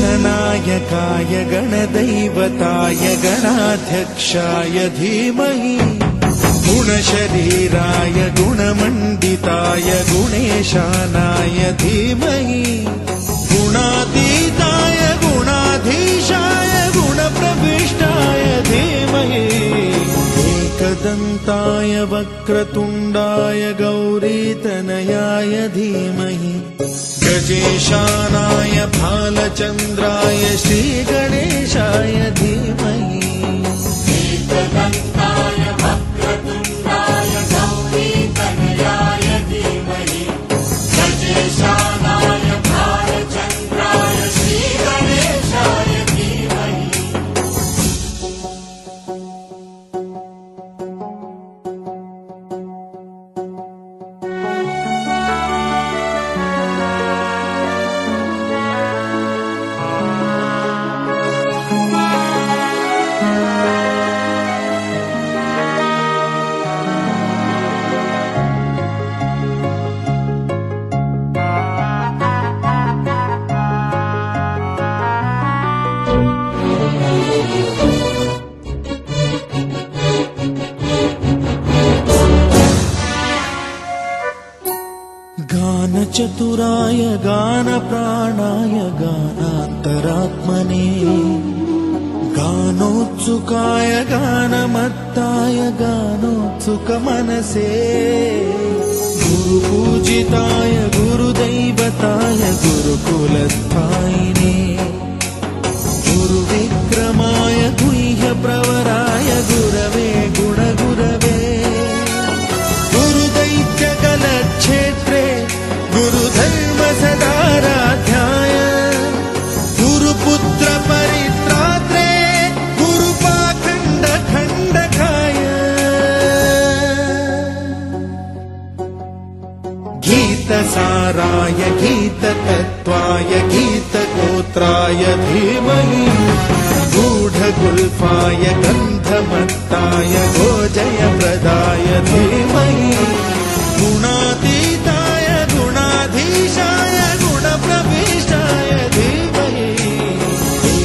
गणनायकाय गणदैवताय गणाध्यक्षाय धीमहि गुणशरीराय गुणमण्डिताय गुणेशानाय धीमहि गुणातीताय गुणाधीशाय गुणप्रविष्टाय धीमहि एकदन्ताय वक्रतुण्डाय गौरीतनयाय धीमहि गजेशानाय भालचन्द्राय श्रीगणेशाय धीमहि एकदन्ताय वक्रतुण्डाय गौरीतनयाय धीमहि गजेशानाय भालचन्द्राय श्रीगणेशाय धीमहि गानचतुराय गानप्राणाय गानान्तरात्मने गानोत्सुकाय गानमत्ताय गानोत्सुकमनसे गुरुपूजिताय गुरुदैवताय गुरुकुलस्थायिने गुरुविक्रमाय गुह्यप्रवराय गुरवे गुणगुरवे गुरुदैत्यकलक्षेत्रे गुरुधर्म सदाराध्याय गुरुपुत्र परित्रात्रे गुरुपाखण्ड खण्डकाय गीतसाराय गीततत्त्वाय गीतगोत्राय धीमहि गूढगुल्फाय गन्धमत्ताय गोजयप्रदाय धीमहि गुणातीताय गुणाधीशाय गुणप्रविष्टाय धीमहि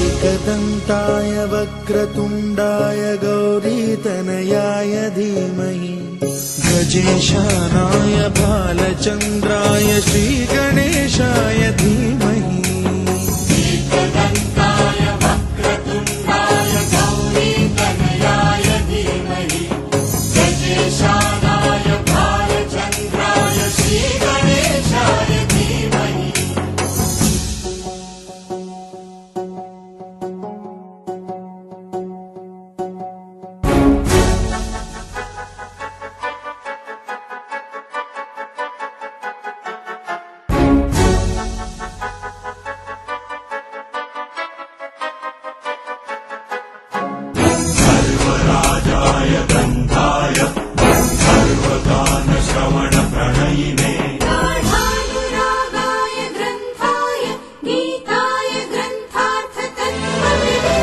एकदन्ताय वक्रतुण्डाय गौरीतनयाय धीमहि गजेशानाय भालचन्द्राय श्रीगणेशाय धीमहि एकदन्ताय वक्रतुण्डाय गौरीतनयाय धीमहि गजेशानाय भालचन्द्राय श्रीगणेशाय धीमहि सर्वराजाय ग्रन्थाय सर्वगानश्रवणप्रणयिने गाढानुरागाय ग्रन्थाय गीताय ग्रन्थार्थतत्त्वविदे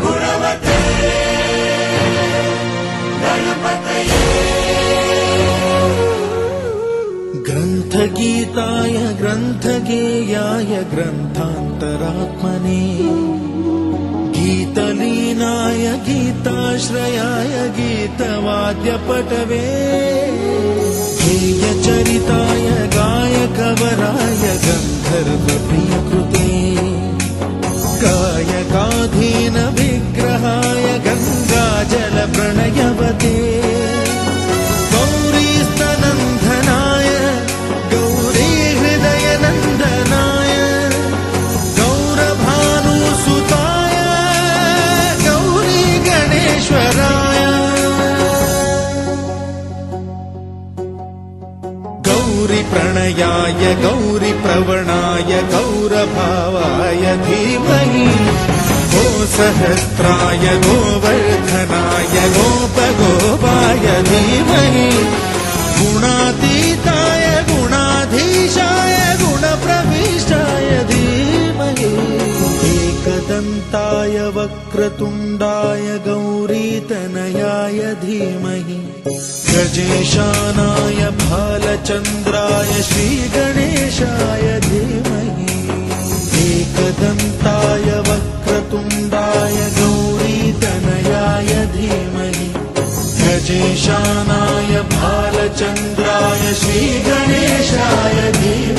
गुणवते गणपतये ग्रन्थगीताय ग्रन्थगेयाय ग्रन्थान्तरात्मने गीतलीनाय गीताश्रयाय गीतवाद्यपटवे गेयचरिताय गायकवराय गन्धर्वप्रियकृते गायकाधीन विग्रहाय गङ्गाजलप्रणयवते गौरीस्तनन्दनाय गौरीहृदयनन्दनाय गौरभानुसुताय गौरीगणेश्वराय गौरीप्रणयाय गौरीप्रवणाय गौरभावाय धीमहि गोसहस्राय गोवर्धनाय गोपगोपाय धीमहि गुणातीताय गुणाधीशाय गुणप्रविष्टाय धीमहि एकदन्ताय वक्रतुण्डाय गौरीतनयाय धीमहि गजेशानाय भालचन्द्राय श्रीगणेशाय धीमहि एकदन्ताय वक्रतुण्डाय गौरीतनयाय धीमहि गजेशानाय भालचन्द्राय श्रीगणेशाय धीमहि